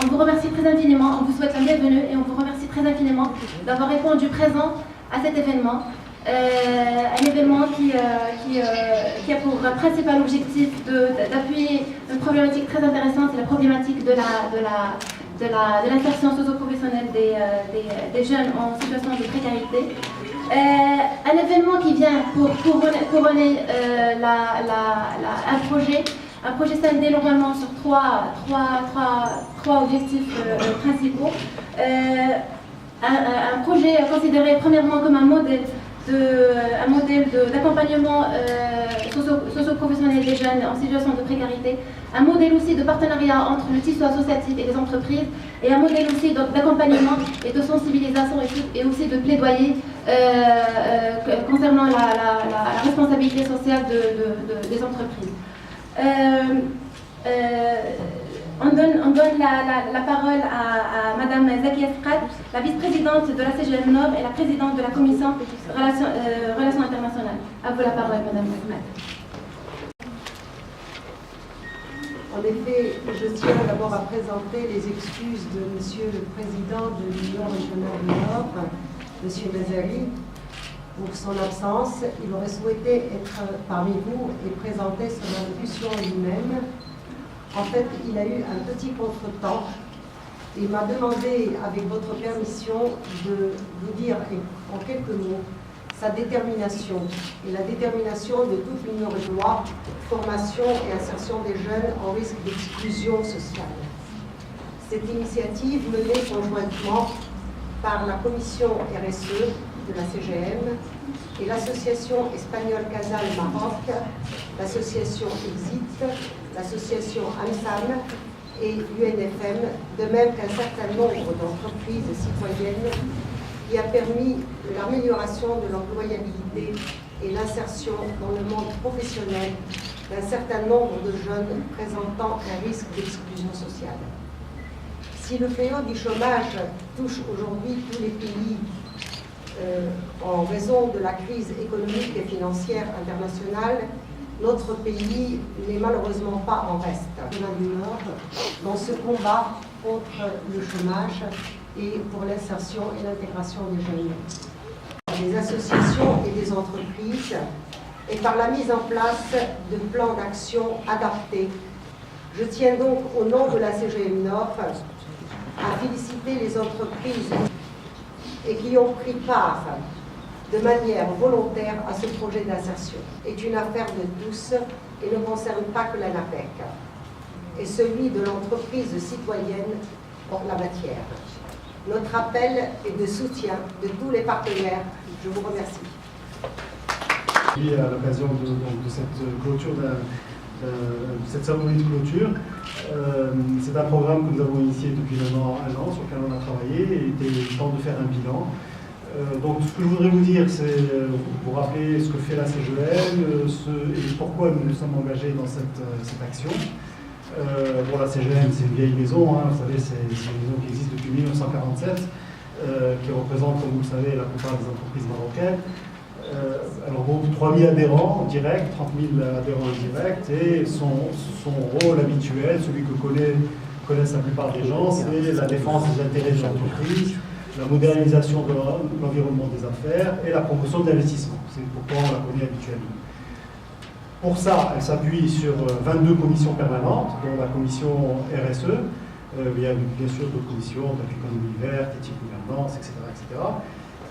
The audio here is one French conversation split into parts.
On vous remercie très infiniment, on vous souhaite la bienvenue et on vous remercie très infiniment d'avoir répondu présent à cet événement. Un événement qui a pour principal objectif d'appuyer une problématique très intéressante, c'est la problématique de l'insertion socio-professionnelle des jeunes en situation de précarité. Un événement qui vient pour couronner un projet scindé normalement sur trois objectifs principaux. Un projet considéré premièrement comme un modèle d'accompagnement socio-professionnel des jeunes en situation de précarité, un modèle aussi de partenariat entre le tissu associatif et les entreprises, et un modèle aussi d'accompagnement et de sensibilisation et aussi de plaidoyer concernant la responsabilité sociale des entreprises. On donne la parole à Madame Zakia Fkat, la vice-présidente de la CGM Nord et la présidente de la commission Relations internationales. À vous la parole, Madame Fkat. En effet, je tiens d'abord à présenter les excuses de Monsieur le Président de l'Union régionale du Nord, Monsieur Nazari, pour son absence. Il aurait souhaité être parmi vous et présenter son allocution lui-même. En fait, il a eu un petit contretemps. Il m'a demandé, avec votre permission, de vous dire en quelques mots sa détermination et la détermination de toute l'Union régionale, formation et insertion des jeunes en risque d'exclusion sociale. Cette initiative menée conjointement par la commission RSE de la CGM et l'association espagnole Casal Maroc, l'association Exit, l'association AMSAM et l'UNFM, de même qu'un certain nombre d'entreprises citoyennes, qui a permis l'amélioration de l'employabilité et l'insertion dans le monde professionnel d'un certain nombre de jeunes présentant un risque d'exclusion sociale. Si le fléau du chômage touche aujourd'hui tous les pays en raison de la crise économique et financière internationale, notre pays n'est malheureusement pas en reste du Nord dans ce combat contre le chômage et pour l'insertion et l'intégration des jeunes. Des associations et des entreprises et par la mise en place de plans d'action adaptés. Je tiens donc au nom de la CGM Nord à féliciter les entreprises et qui ont pris part de manière volontaire à ce projet d'insertion. Est une affaire de tous et ne concerne pas que l'ANAPEC, et celui de l'entreprise citoyenne en la matière. Notre appel est de soutien de tous les partenaires. Je vous remercie. À l'occasion de cette clôture, cette cérémonie de clôture, c'est un programme que nous avons initié depuis maintenant un an, sur lequel on a travaillé, et il était temps de faire un bilan. Donc ce que je voudrais vous dire, c'est vous rappeler ce que fait la CGM et pourquoi nous nous sommes engagés dans cette action. Bon, la CGM, c'est une vieille maison, hein, vous savez, c'est une maison qui existe depuis 1947, qui représente, comme vous le savez, la plupart des entreprises marocaines. Alors bon, 3 000 adhérents directs, 30 000 adhérents indirects, et son rôle habituel, celui que connaissent la plupart des gens, c'est la défense des intérêts de l'entreprise, la modernisation de l'environnement des affaires et la promotion de l'investissement. C'est pourquoi on la connaît habituellement. Pour ça, elle s'appuie sur 22 commissions permanentes, dont la commission RSE, il y a bien sûr d'autres commissions, d'économie verte, éthique, gouvernance, etc.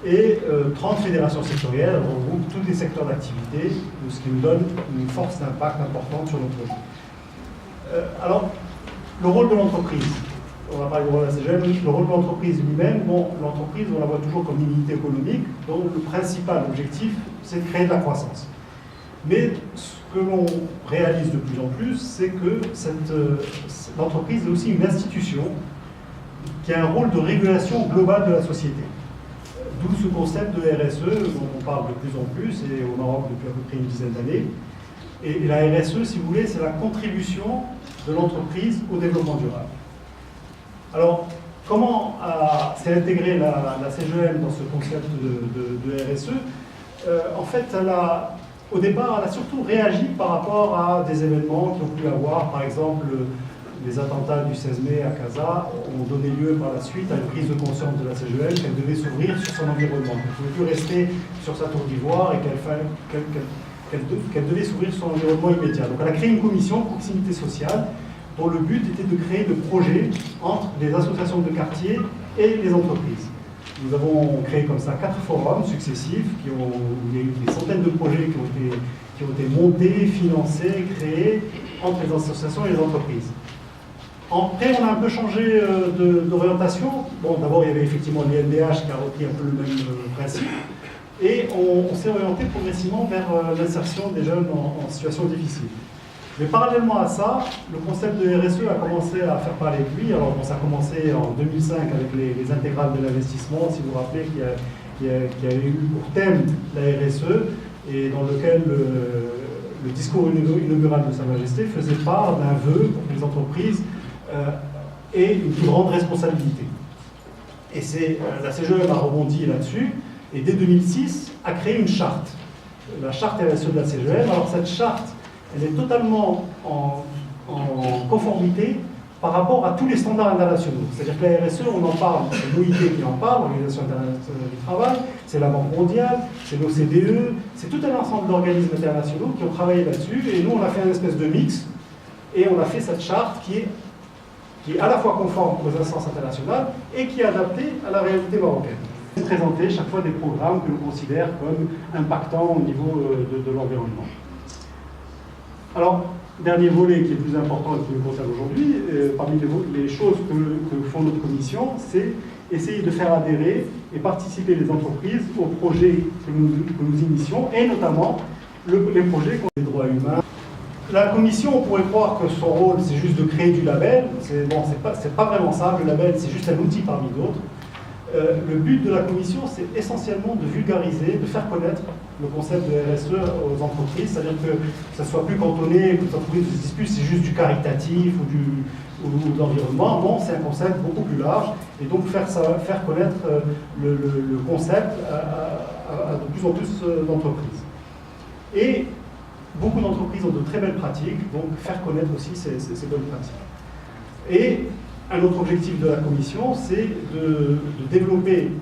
Et 30 fédérations sectorielles regroupent tous les secteurs d'activité, ce qui nous donne une force d'impact importante sur notre vie. Alors, le rôle de l'entreprise. On va parler du rôle de la CGM, le rôle de l'entreprise lui-même. Bon, l'entreprise, on la voit toujours comme une unité économique, dont le principal objectif, c'est de créer de la croissance. Mais ce que l'on réalise de plus en plus, c'est que l'entreprise est aussi une institution qui a un rôle de régulation globale de la société. D'où ce concept de RSE dont on parle de plus en plus, et au Maroc depuis à peu près une dizaine d'années. Et la RSE, si vous voulez, c'est la contribution de l'entreprise au développement durable. Alors, comment s'est intégrée la CGM dans ce concept de RSE? En fait, au départ, elle a surtout réagi par rapport à des événements qui ont pu avoir, par exemple, les attentats du 16 mai à Casa ont donné lieu par la suite à une prise de conscience de la CGL qu'elle devait s'ouvrir sur son environnement, qu'elle ne pouvait plus rester sur sa tour d'ivoire et qu'elle devait s'ouvrir sur son environnement immédiat. Donc elle a créé une commission de proximité sociale dont le but était de créer des projets entre les associations de quartier et les entreprises. Nous avons créé comme ça 4 forums successifs où il y a eu des centaines de projets qui ont été montés, financés, créés entre les associations et les entreprises. Après, on a un peu changé d'orientation. Bon, d'abord, il y avait effectivement l'INDH qui a repris un peu le même principe. Et on s'est orienté progressivement vers l'insertion des jeunes en situation difficile. Mais parallèlement à ça, le concept de RSE a commencé à faire parler de lui. Alors, bon, ça a commencé en 2005 avec les intégrales de l'investissement, si vous vous rappelez, qui avait eu pour thème la RSE, et dans lequel le discours inaugural de Sa Majesté faisait part d'un vœu pour que les entreprises aient une plus grande responsabilité. Et la CGM a rebondi là-dessus, et dès 2006 a créé une charte, la charte RSE de la CGM. Alors cette charte, elle est totalement en conformité par rapport à tous les standards internationaux. C'est-à-dire que la RSE, on en parle, c'est l'OIT qui en parle, l'Organisation internationale du travail, c'est la Banque mondiale, c'est l'OCDE, c'est tout un ensemble d'organismes internationaux qui ont travaillé là-dessus, et nous on a fait une espèce de mix, et on a fait cette charte qui est à la fois conforme aux instances internationales et qui est adaptée à la réalité marocaine. On présenter chaque fois des programmes que l'on considère comme impactants au niveau de l'environnement. Alors, dernier volet qui est le plus important et qui nous concerne aujourd'hui, parmi les choses que font notre commission, c'est essayer de faire adhérer et participer les entreprises aux projets que nous initions, et notamment les projets contre les droits humains. La commission, on pourrait croire que son rôle, c'est juste de créer du label. C'est pas vraiment ça, le label, c'est juste un outil parmi d'autres. Le but de la commission, c'est essentiellement de vulgariser, de faire connaître le concept de RSE aux entreprises, c'est-à-dire que ça ne soit plus cantonné, que les entreprises se disent plus c'est juste du caritatif ou de l'environnement. Non, c'est un concept beaucoup plus large, et donc faire connaître le concept à de plus en plus d'entreprises. Et beaucoup d'entreprises ont de très belles pratiques, donc faire connaître aussi ces bonnes pratiques. Et un autre objectif de la commission, c'est de développer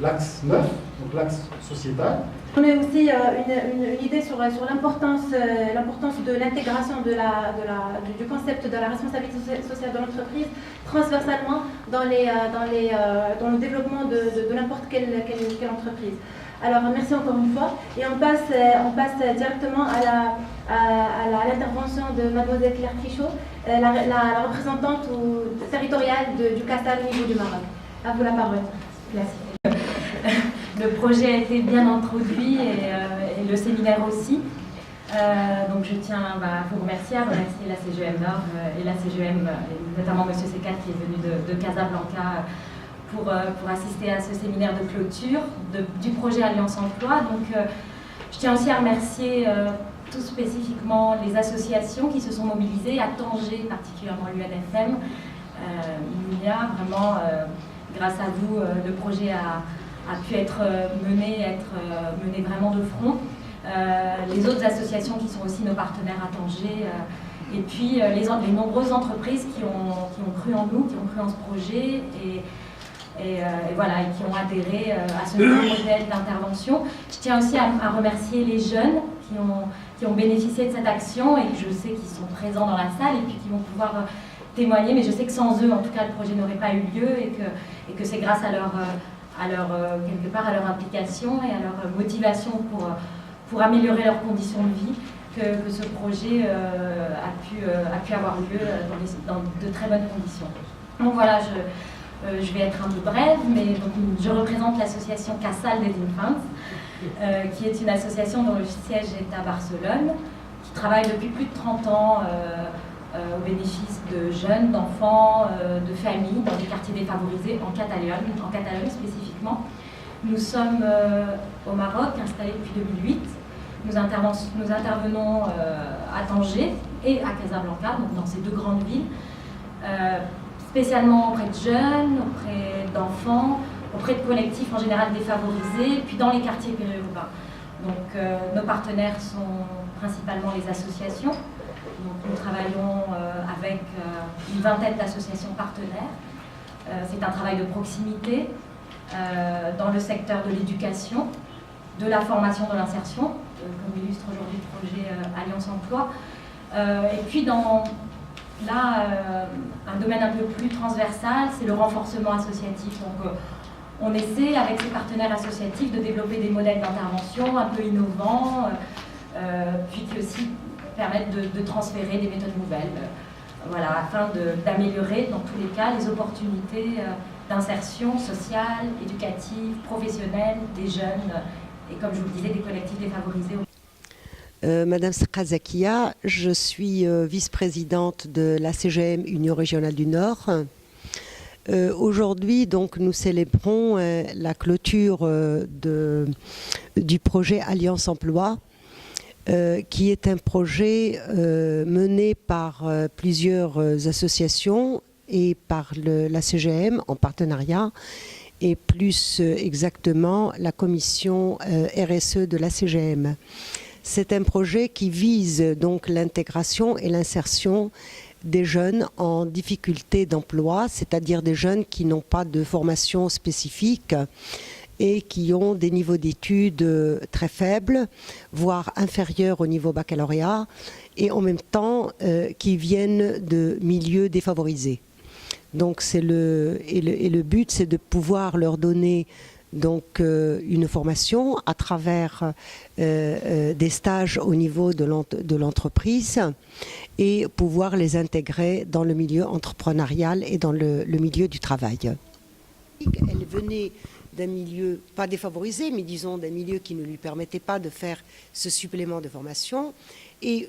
l'axe 9, donc l'axe sociétal. On a aussi une idée sur l'importance de l'intégration du concept de la responsabilité sociale de l'entreprise transversalement dans le développement de n'importe quelle entreprise. Alors merci encore une fois, et on passe directement à l'intervention de Mademoiselle Claire Fichot, la représentante territoriale du CASAL au niveau du Maroc. À vous la parole. Merci. Le projet a été bien introduit et le séminaire aussi. Donc je tiens à vous remercier la CGM Nord et la CGM, et notamment M. Sekat qui est venu de Casablanca pour assister à ce séminaire de clôture du projet Alliance Emploi. Donc je tiens aussi à remercier tout spécifiquement les associations qui se sont mobilisées, à Tanger particulièrement l'UNFM. Il y a vraiment, grâce à vous, le projet a pu être mené vraiment de front. Les autres associations qui sont aussi nos partenaires à Tanger, et puis les nombreuses entreprises qui ont cru en nous, qui ont cru en ce projet et qui ont adhéré à ce nouveau modèle d'intervention. Je tiens aussi à remercier les jeunes qui ont bénéficié de cette action et que je sais qu'ils sont présents dans la salle et puis qui vont pouvoir témoigner, mais je sais que sans eux, en tout cas, le projet n'aurait pas eu lieu et que c'est grâce à leur quelque part à leur implication et à leur motivation pour améliorer leurs conditions de vie que ce projet a pu avoir lieu dans de très bonnes conditions. Donc voilà, je vais être un peu brève, mais donc, je représente l'association CASAL des Infants, qui est une association dont le siège est à Barcelone, qui travaille depuis plus de 30 ans au bénéfice de jeunes, d'enfants, de familles dans des quartiers défavorisés en Catalogne spécifiquement. Nous sommes au Maroc, installés depuis 2008. Nous intervenons à Tanger et à Casablanca, donc dans ces deux grandes villes, spécialement auprès de jeunes, auprès d'enfants, auprès de collectifs en général défavorisés, puis dans les quartiers périurbains. Donc nos partenaires sont principalement les associations. Donc nous travaillons avec une vingtaine d'associations partenaires. C'est un travail de proximité dans le secteur de l'éducation, de la formation, de l'insertion, comme illustre aujourd'hui le projet Alliance Emploi. Et puis un domaine un peu plus transversal, c'est le renforcement associatif. Donc, on essaie, avec ces partenaires associatifs, de développer des modèles d'intervention un peu innovants, puis qui aussi permettent de transférer des méthodes nouvelles, voilà, afin d'améliorer, dans tous les cas, les opportunités d'insertion sociale, éducative, professionnelle des jeunes, et comme je vous le disais, des collectifs défavorisés. Madame Sakazakia, je suis vice-présidente de la CGM Union Régionale du Nord. Aujourd'hui, donc, nous célébrons la clôture du projet Alliance Emploi, qui est un projet mené par plusieurs associations et par la CGM en partenariat, et plus exactement la commission RSE de la CGM. C'est un projet qui vise donc l'intégration et l'insertion des jeunes en difficulté d'emploi, c'est-à-dire des jeunes qui n'ont pas de formation spécifique et qui ont des niveaux d'études très faibles, voire inférieurs au niveau baccalauréat, et en même temps qui viennent de milieux défavorisés. Donc le but, c'est de pouvoir leur donner donc une formation à travers des stages au niveau de l'entreprise et pouvoir les intégrer dans le milieu entrepreneurial et dans le milieu du travail. Elle venait d'un milieu pas défavorisé, mais disons d'un milieu qui ne lui permettait pas de faire ce supplément de formation, et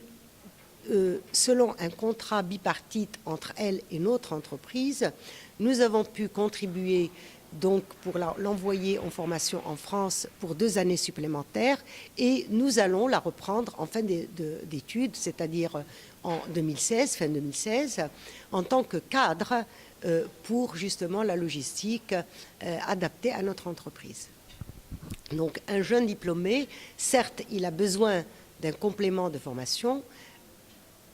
selon un contrat bipartite entre elle et notre entreprise, nous avons pu contribuer donc pour l'envoyer en formation en France pour 2 années supplémentaires, et nous allons la reprendre en fin d'études, c'est-à-dire en 2016, fin 2016, en tant que cadre pour justement la logistique adaptée à notre entreprise. Donc un jeune diplômé, certes, il a besoin d'un complément de formation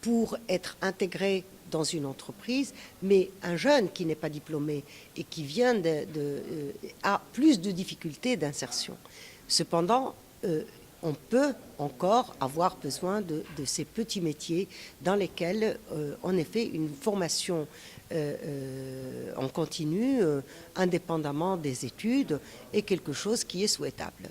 pour être intégré dans une entreprise, mais un jeune qui n'est pas diplômé et qui vient a plus de difficultés d'insertion. Cependant, on peut encore avoir besoin de ces petits métiers dans lesquels, en effet, une formation en continu, indépendamment des études, est quelque chose qui est souhaitable.